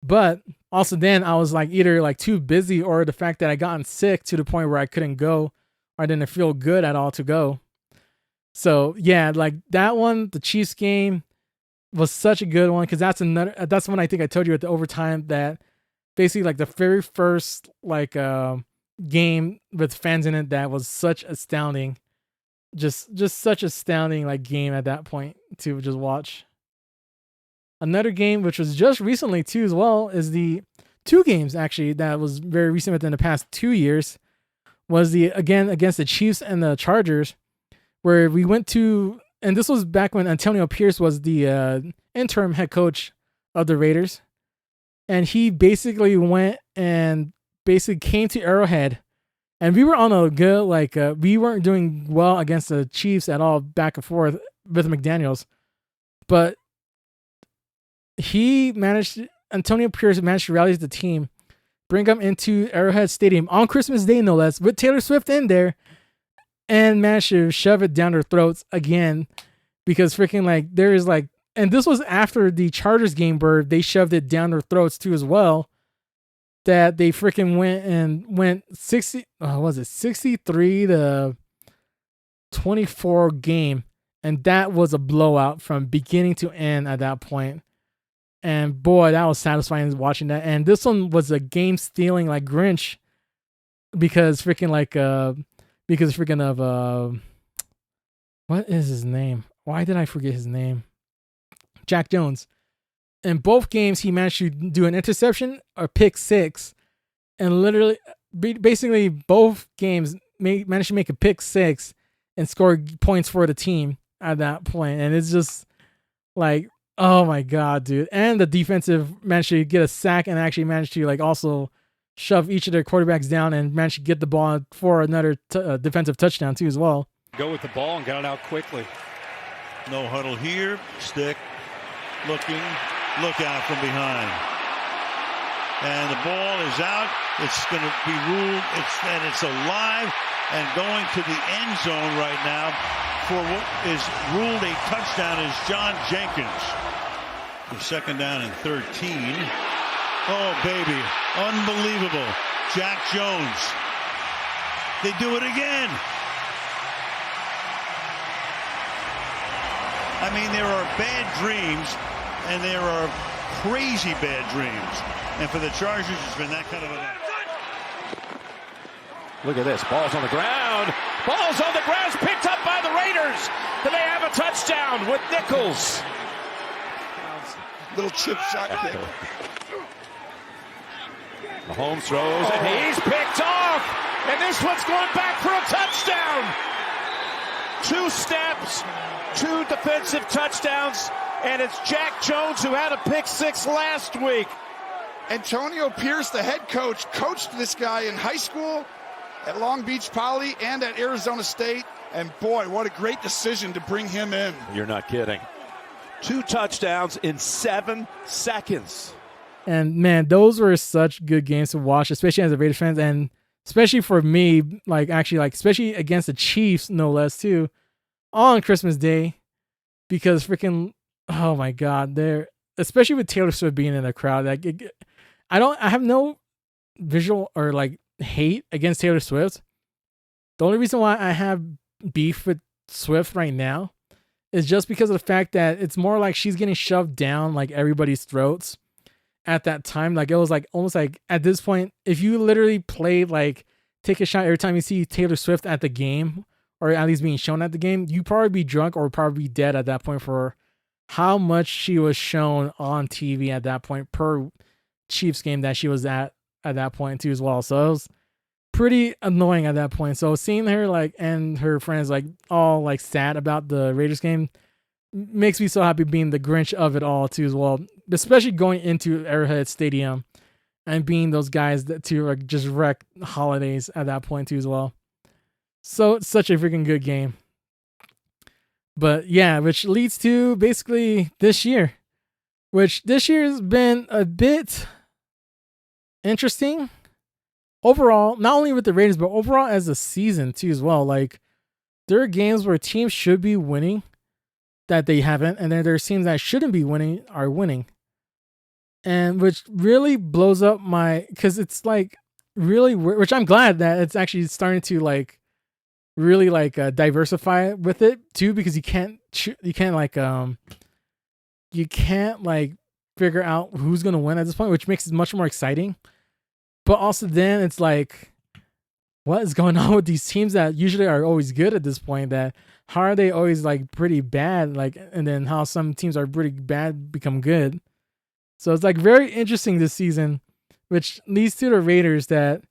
But also then I was like either like too busy, or the fact that I gotten sick to the point where I couldn't go, or I didn't feel good at all to go. So yeah, like that one, the Chiefs game was such a good one, because that's when I think I told you at the overtime that basically like the very first like game with fans in it that was such astounding, just such astounding like game at that point to just watch. Another game which was just recently too as well is the two games actually that was very recent within the past 2 years was the again against the Chiefs and the Chargers, where we went to, and this was back when Antonio Pierce was the interim head coach of the Raiders. And he basically went and basically came to Arrowhead. And we were on a good, like, we weren't doing well against the Chiefs at all, back and forth with McDaniels. But Antonio Pierce managed to rally the team, bring them into Arrowhead Stadium on Christmas Day, no less, with Taylor Swift in there, and managed to shove it down their throats again, because freaking like there is like, and this was after the Chargers game where they shoved it down their throats too as well, that they freaking went 63 to 24 game, and that was a blowout from beginning to end at that point. And boy, that was satisfying watching that. And this one was a game stealing like Grinch, because freaking like what is his name? Why did I forget his name? Jack Jones. In both games, he managed to do an interception or pick six, and literally, basically, both games managed to make a pick six and score points for the team at that point. And it's just like, oh my god, dude! And the defensive managed to get a sack and actually managed to like also shove each of their quarterbacks down and managed to get the ball for another defensive touchdown too as well. Go with the ball and got it out quickly. No huddle here. Stick. Looking. Look out from behind. And the ball is out. It's going to be ruled. It's alive and going to the end zone right now for what is ruled a touchdown is John Jenkins. The second down and 13. Oh, baby. Unbelievable. Jack Jones. They do it again. I mean, there are bad dreams, and there are crazy bad dreams. And for the Chargers, it's been that kind of a night. Look at this. Ball's on the ground. Ball's on the ground. It's picked up by the Raiders. Do they have a touchdown with Nichols? Little chip shot kick. Mahomes throws, and he's picked off. And this one's going back for a touchdown. 2 steps, 2 defensive touchdowns, and it's Jack Jones who had a pick six last week. Antonio Pierce, the head coach, coached this guy in high school, at Long Beach Poly, and at Arizona State. And boy, what a great decision to bring him in. You're not kidding. 2 touchdowns in 7 seconds. And man, those were such good games to watch, especially as a Raiders fan, and especially for me, like actually, like especially against the Chiefs, no less too, on Christmas Day, because freaking, oh my God, they're especially with Taylor Swift being in the crowd. Like, I have no visual or like hate against Taylor Swift. The only reason why I have beef with Swift right now is just because of the fact that it's more like she's getting shoved down like everybody's throats at that time. Like it was like almost like at this point, if you literally play like take a shot every time you see Taylor Swift at the game, or at least being shown at the game, you probably be drunk or probably be dead at that point for how much she was shown on TV at that point per Chiefs game that she was at that point too as well. So it was pretty annoying at that point. So seeing her like and her friends like all like sad about the Raiders game makes me so happy being the Grinch of it all too as well, especially going into Arrowhead Stadium and being those guys that to like just wreck holidays at that point too as well. So it's such a freaking good game. But yeah, which leads to basically this year, which this year has been a bit interesting overall, not only with the Raiders, but overall as a season too as well. Like there are games where teams should be winning that they haven't, and then there are teams that shouldn't be winning are winning. And which really blows up because it's like really weird, which I'm glad that it's actually starting to like really like diversify with it too, because you can't figure out who's going to win at this point, which makes it much more exciting. But also then it's like, what is going on with these teams that usually are always good at this point? That how are they always like pretty bad? Like, and then how some teams are pretty bad become good. So it's like very interesting this season, which leads to the Raiders that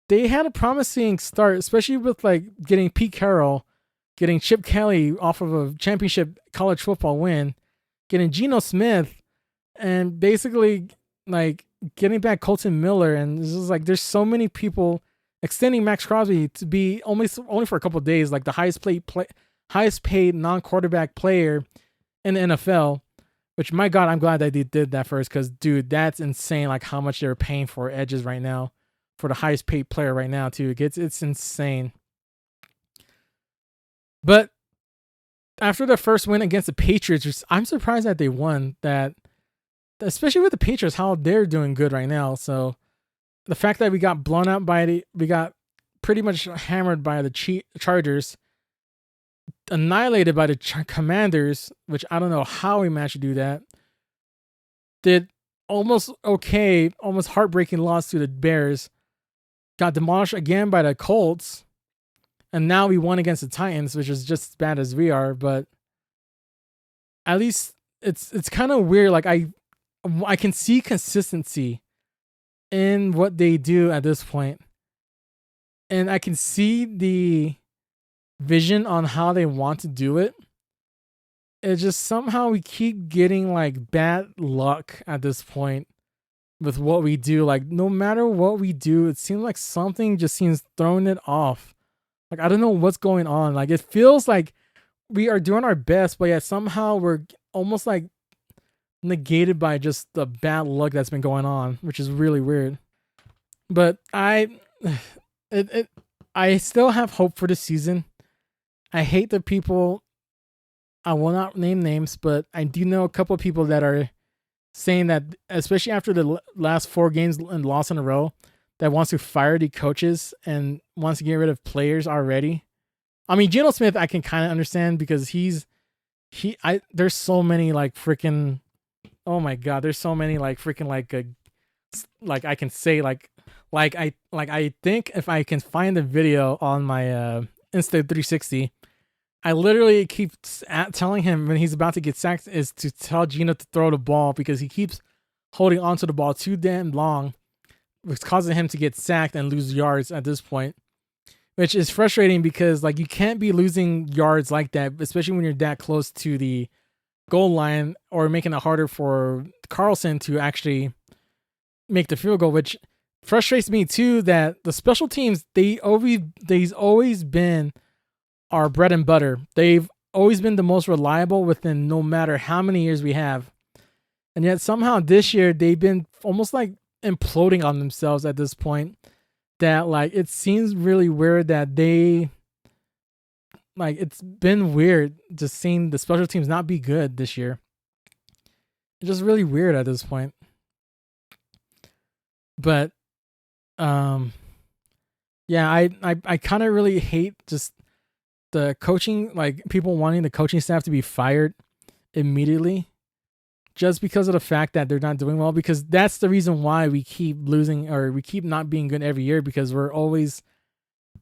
they had a promising start, especially with like getting Pete Carroll, getting Chip Kelly off of a championship college football win, getting Geno Smith, and basically like getting back Colton Miller. And this is like, there's so many people extending Max Crosby to be only for a couple of days, like the highest paid non-quarterback player in the NFL. Which, my God, I'm glad that they did that first, because, dude, that's insane, like, how much they're paying for edges right now, for the highest paid player right now, too. It's insane. But after the first win against the Patriots, I'm surprised that they won that, especially with the Patriots, how they're doing good right now. So, the fact that we got blown out we got pretty much hammered by the Chargers, annihilated by the Commanders, which I don't know how we managed to do that. Did almost heartbreaking loss to the Bears. Got demolished again by the Colts. And now we won against the Titans, which is just as bad as we are, but at least it's kind of weird. Like I can see consistency in what they do at this point. And I can see the vision on how they want to do it. It's just somehow we keep getting like bad luck at this point with what we do. Like no matter what we do, it seems like something just seems throwing it off. Like I don't know what's going on. Like it feels like we are doing our best, but yet somehow we're almost like negated by just the bad luck that's been going on, which is really weird. But I still have hope for the season. I hate the people, I will not name names, but I do know a couple of people that are saying that, especially after the last 4 games and loss in a row, that wants to fire the coaches and wants to get rid of players already. I mean, Geno Smith, I can kind of understand because there's so many like freaking, oh my God, there's so many like freaking like I can say I think if I can find the video on my Insta360, I literally keep telling him when he's about to get sacked is to tell Geno to throw the ball because he keeps holding onto the ball too damn long, which causing him to get sacked and lose yards at this point, which is frustrating because like you can't be losing yards like that, especially when you're that close to the goal line or making it harder for Carlson to actually make the field goal, which frustrates me too that the special teams, they've always been our bread and butter. They've always been the most reliable within no matter how many years we have. And yet somehow this year they've been almost like imploding on themselves at this point, that like it seems really weird that they like it's been weird just seeing the special teams not be good this year. It's just really weird at this point. But yeah, I kind of really hate just the coaching, like people wanting the coaching staff to be fired immediately just because of the fact that they're not doing well, because that's the reason why we keep losing or we keep not being good every year, because we're always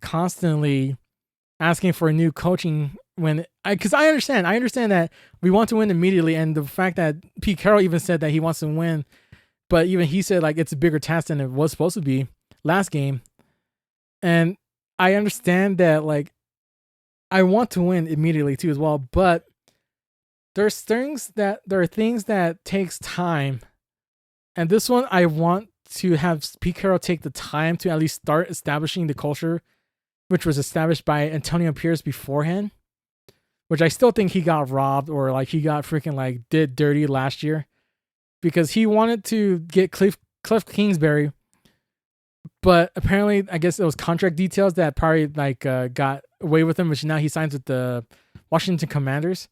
constantly asking for a new coaching because I understand that we want to win immediately, and the fact that Pete Carroll even said that he wants to win, but even he said like it's a bigger task than it was supposed to be last game. And I understand that like I want to win immediately too as well, but there are things that takes time. And this one I want to have Pete Carroll take the time to at least start establishing the culture, which was established by Antonio Pierce beforehand, which I still think he got robbed or like he got freaking like did dirty last year because he wanted to get Cliff Kingsbury, but apparently I guess it was contract details that probably like got away with him, which now he signs with the Washington Commanders.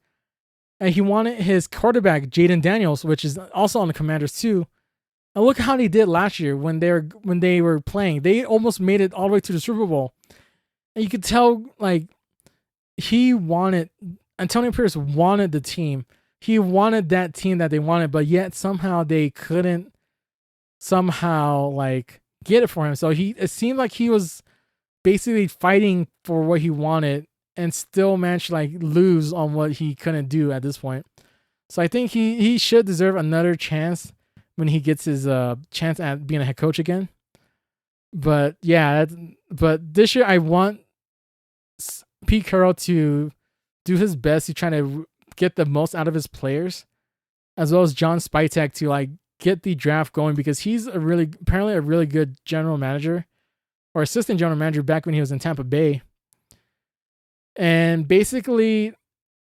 And he wanted his quarterback, Jaden Daniels, which is also on the Commanders too. And look how they did last year when they were playing. They almost made it all the way to the Super Bowl. And you could tell like Antonio Pierce wanted the team. He wanted that team that they wanted, but yet somehow they couldn't somehow like get it for him. So it seemed like he was basically fighting for what he wanted and still managed to like lose on what he couldn't do at this point. So I think he should deserve another chance when he gets his chance at being a head coach again. But yeah, but this year I want Pete Carroll to do his best to try to get the most out of his players, as well as John Spytek to like get the draft going because he's apparently a really good general manager or assistant general manager back when he was in Tampa Bay. And basically,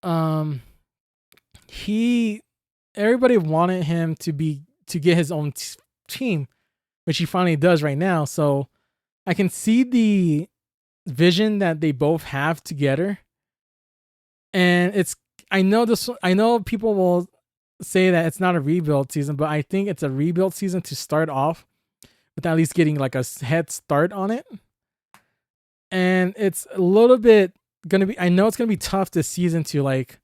everybody wanted him to get his own team, which he finally does right now. So I can see the vision that they both have together. And I know people will say that it's not a rebuild season, but I think it's a rebuild season to start off with at least getting like a head start on it. And it's a little bit I know it's gonna be tough this season to like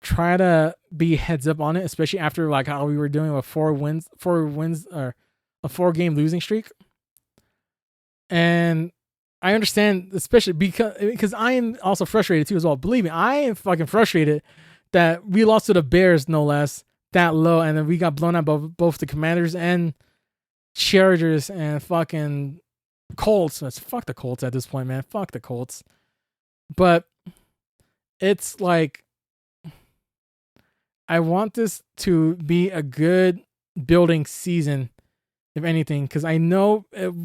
try to be heads up on it, especially after like how we were doing with 4 wins or a 4-game losing streak. And I understand, especially because I am also frustrated too as well. Believe me, I am fucking frustrated that we lost to the Bears no less that low, and then we got blown out by both the Commanders and Chargers and fucking Colts. Fuck the Colts at this point, man. Fuck the Colts. But it's like, I want this to be a good building season, if anything, because I know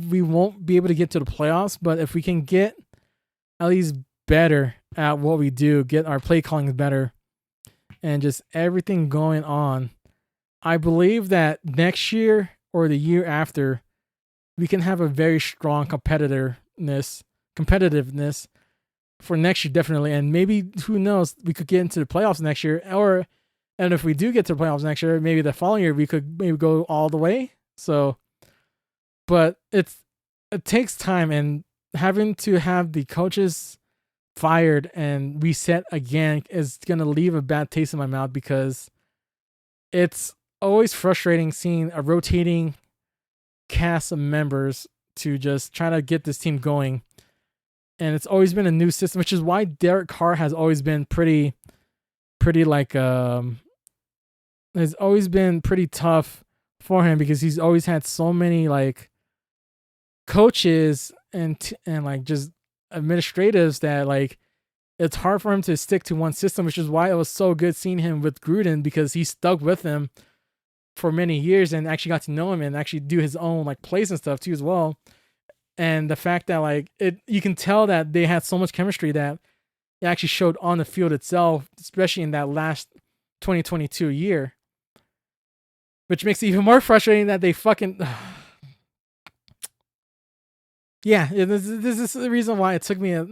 we won't be able to get to the playoffs, but if we can get at least better at what we do, get our play calling better, and just everything going on, I believe that next year or the year after, we can have a very strong competitiveness for next year, definitely. And maybe, who knows, we could get into the playoffs next year, and if we do get to the playoffs next year, maybe the following year we could maybe go all the way. So, but it takes time, and having to have the coaches fired and reset again is going to leave a bad taste in my mouth, because it's always frustrating seeing a rotating cast of members to just try to get this team going. And it's always been a new system, which is why Derek Carr has always been pretty like, has always been pretty tough for him, because he's always had so many like coaches and like just administratives that like it's hard for him to stick to one system, which is why it was so good seeing him with Gruden, because he stuck with him for many years and actually got to know him and actually do his own like plays and stuff too as well. And the fact that like you can tell that they had so much chemistry that it actually showed on the field itself, especially in that last 2022 year, which makes it even more frustrating that they fucking yeah. This is the reason why it took me a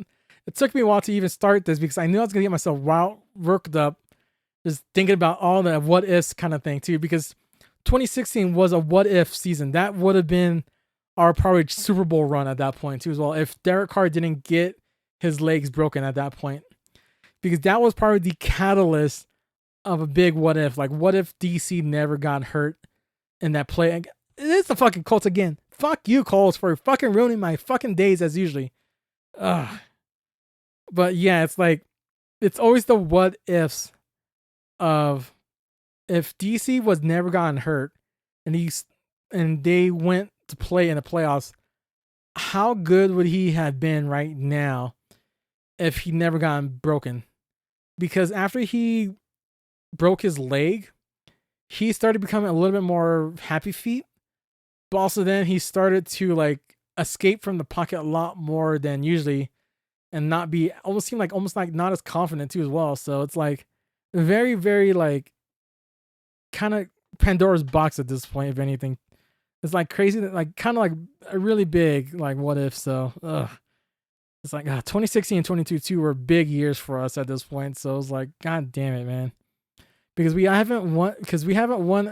while to even start this, because I knew I was gonna get myself worked up just thinking about all the what ifs kind of thing too, because 2016 was a what if season. That would have been our probably Super Bowl run at that point too as well, if Derek Carr didn't get his legs broken at that point, because that was probably the catalyst of a big what if. Like, what if DC never got hurt in that play? It's the fucking Colts again. Fuck you, Colts, for fucking ruining my fucking days as usually. Ugh. But yeah, it's like, it's always the what ifs of, if DC was never gotten hurt and they went to play in the playoffs, how good would he have been right now if he never gotten broken? Because after he broke his leg, he started becoming a little bit more happy feet, but also then he started to like escape from the pocket a lot more than usually, and not be almost not as confident too as well. So it's like very, very like kind of Pandora's box at this point. If anything, it's like crazy that like kind of like a really big like what if. So it's like 2016 and 2022 were big years for us at this point. So it's like, God damn it, man. Because we haven't won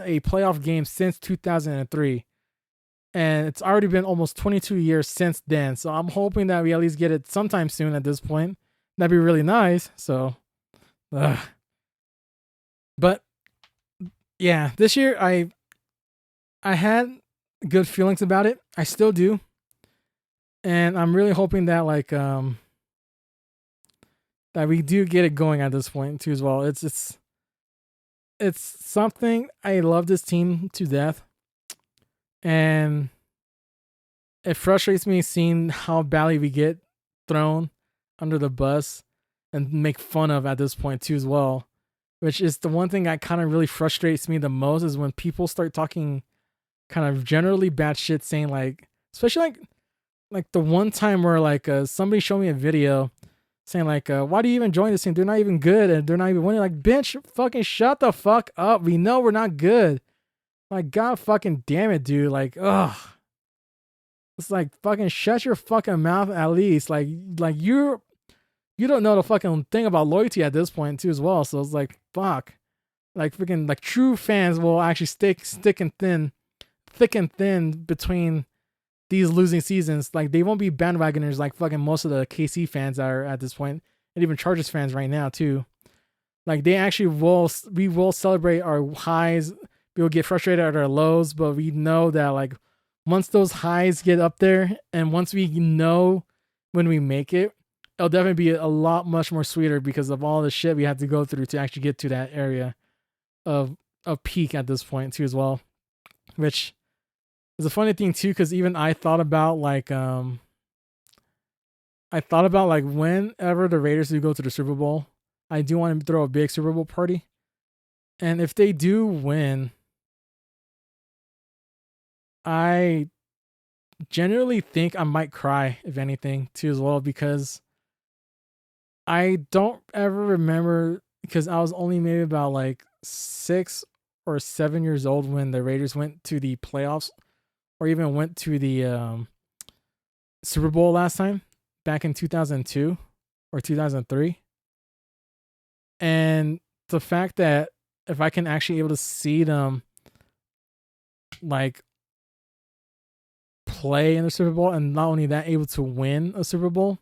a playoff game since 2003. And it's already been almost 22 years since then. So I'm hoping that we at least get it sometime soon at this point. That'd be really nice. So, but yeah, this year I had good feelings about it. I still do. And I'm really hoping that like that we do get it going at this point too as well. It's something. I love this team to death. And it frustrates me seeing how badly we get thrown under the bus and make fun of at this point too as well. Which is the one thing that kind of really frustrates me the most, is when people start talking kind of generally bad shit, saying like, especially like the one time where like somebody showed me a video saying like, why do you even join this team? They're not even good and they're not even winning. Like, bitch, fucking shut the fuck up. We know we're not good. Like, God fucking damn it, dude. Like, ugh. It's like, fucking shut your fucking mouth at least. Like you don't know the fucking thing about loyalty at this point too as well. So it's like, fuck. Like freaking like true fans will actually stick and thin, thick and thin between these losing seasons. Like, they won't be bandwagoners like fucking most of the KC fans are at this point, and even Chargers fans right now too. Like, they actually we will celebrate our highs. We will get frustrated at our lows, but we know that like once those highs get up there, and once we know when we make it, it'll definitely be a lot much more sweeter because of all the shit we had to go through to actually get to that area of peak at this point too as well. Which is a funny thing too, because even I thought about like whenever the Raiders do go to the Super Bowl, I do want to throw a big Super Bowl party. And if they do win, I generally think I might cry, if anything, too as well, because I don't ever remember, because I was only maybe about like 6 or 7 years old when the Raiders went to the playoffs, or even went to the Super Bowl last time, back in 2002 or 2003. And the fact that if I can actually able to see them like play in the Super Bowl, and not only that, able to win a Super Bowl,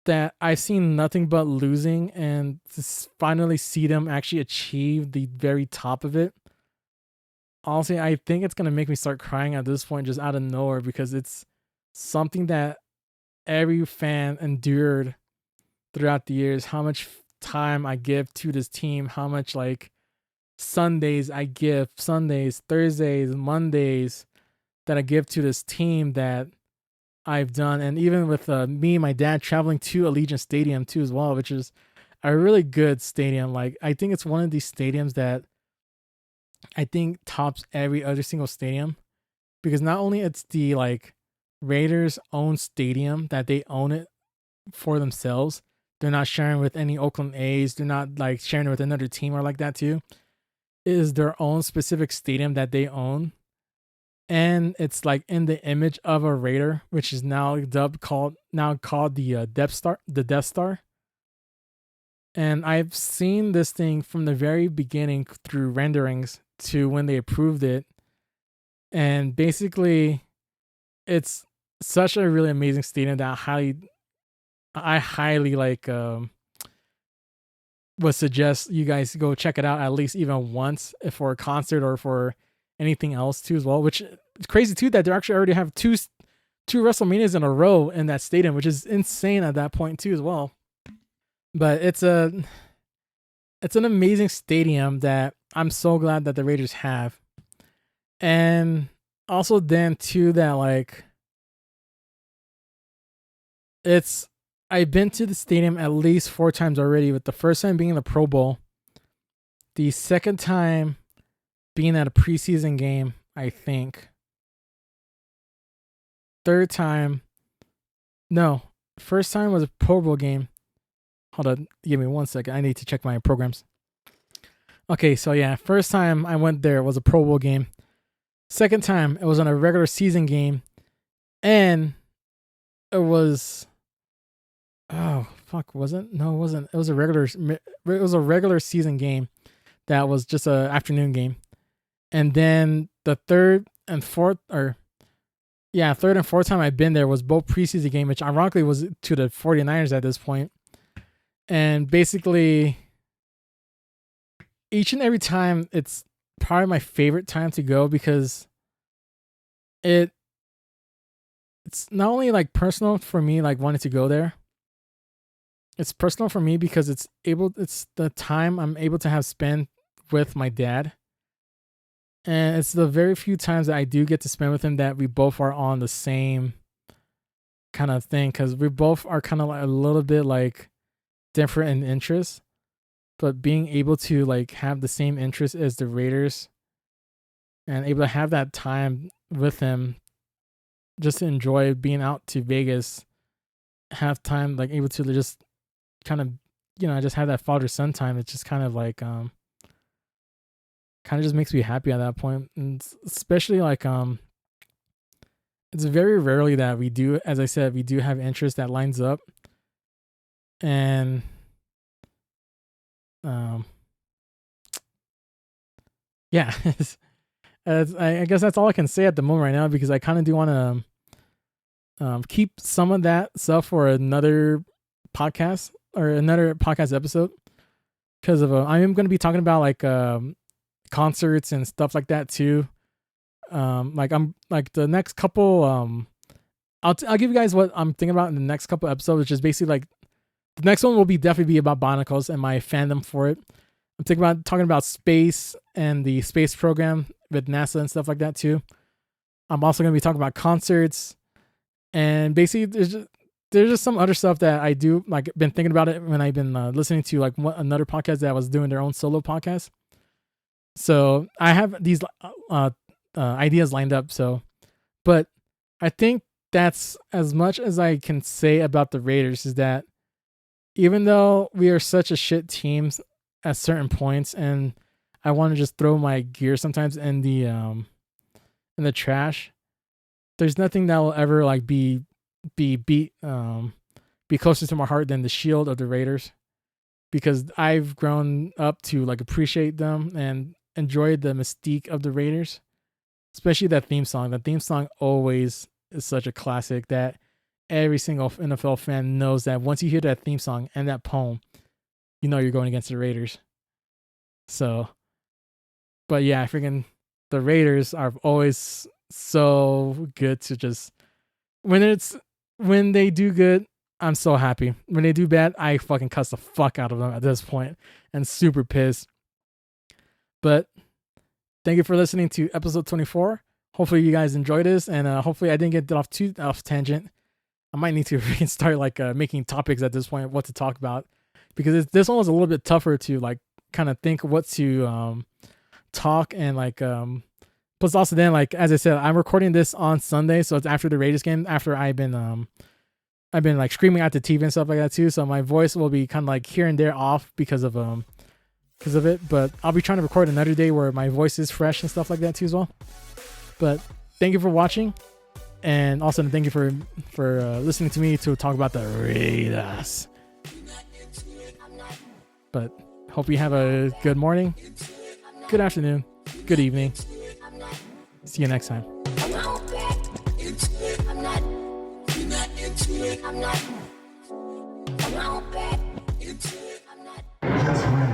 that I've seen nothing but losing, and to finally see them actually achieve the very top of it. Honestly, I think it's going to make me start crying at this point, just out of nowhere, because it's something that every fan endured throughout the years. How much time I give to this team, how much like Sundays I give, Sundays, Thursdays, Mondays that I give to this team that I've done. And even with me and my dad traveling to Allegiant Stadium too as well, which is a really good stadium. Like, I think it's one of these stadiums that I think tops every other single stadium, because not only it's the like Raiders own stadium, that they own it for themselves. They're not sharing with any Oakland A's. They're not like sharing it with another team or like that too. It is their own specific stadium that they own. And it's like in the image of a Raider, which is now called the Death Star. And I've seen this thing from the very beginning through renderings to when they approved it. And basically, it's such a really amazing stadium that I highly like would suggest you guys go check it out at least even once, if for a concert or for anything else too as well. Which it's crazy too that they actually already have two WrestleManias in a row in that stadium, which is insane at that point too as well. But it's an amazing stadium that I'm so glad that the Raiders have. And also then too that like I've been to the stadium at least 4 times already, with the first time being in the Pro Bowl, the second time being at a preseason game, I think, third time. No, first time was a Pro Bowl game. Hold on, give me 1 second. I need to check my programs. Okay, so yeah, first time I went there was a Pro Bowl game. Second time it was on a regular season game, and it was, oh fuck, wasn't? No, it wasn't. It was a regular season game that was just a afternoon game, and then the third and fourth time I've been there was both preseason game, which ironically was to the 49ers at this point, and basically each and every time it's probably my favorite time to go because it's not only like personal for me, like wanting to go there. It's personal for me because it's the time I'm able to have spent with my dad. And it's the very few times that I do get to spend with him that we both are on the same kind of thing, because we both are kind of like a little bit like different in interests, but being able to like have the same interests as the Raiders and able to have that time with him just to enjoy being out to Vegas, have time like able to just kind of, just have that father-son time. It's just kind of like kind of just makes me happy at that point. And especially like it's very rarely that we do, as I said, we do have interest that lines up. And yeah, I guess that's all I can say at the moment right now, because I kind of do want to keep some of that stuff for another podcast or another podcast episode, because of I am going to be talking about like concerts and stuff like that too. Like I'm like the next couple I'll give you guys what I'm thinking about in the next couple episodes, which is basically like the next one will definitely be about Bionicles and my fandom for it. I'm thinking about talking about space and the space program with NASA and stuff like that too. I'm also going to be talking about concerts, and basically there's just some other stuff that I do, like been thinking about it when I've been listening to like another podcast that was doing their own solo podcast. So I have these ideas lined up. So, but I think that's as much as I can say about the Raiders, is that even though we are such a shit team at certain points, and I want to just throw my gear sometimes in the trash, there's nothing that will ever like be closer to my heart than the shield of the Raiders, because I've grown up to like appreciate them and enjoy the mystique of the Raiders, especially that theme song. The theme song always is such a classic that every single NFL fan knows that once you hear that theme song and that poem, you know you're going against the Raiders. So, but yeah, freaking the Raiders are always so good to just, when they do good, I'm so happy. When they do bad, I fucking cuss the fuck out of them at this point and super pissed. But thank you for listening to episode 24. Hopefully you guys enjoyed this, and hopefully I didn't get off tangent. I might need to freaking start like making topics at this point, what to talk about, because this one was a little bit tougher to like kind of think what to talk, and like plus also then, like as I said, I'm recording this on Sunday, so it's after the Raiders game, after I've been like screaming at the TV and stuff like that too, so my voice will be kind of like here and there off because of it, but I'll be trying to record another day where my voice is fresh and stuff like that too as well. But thank you for watching, and also thank you for listening to me to talk about the Raiders. But hope you have a good morning, good afternoon, good evening. See you next time. Just win.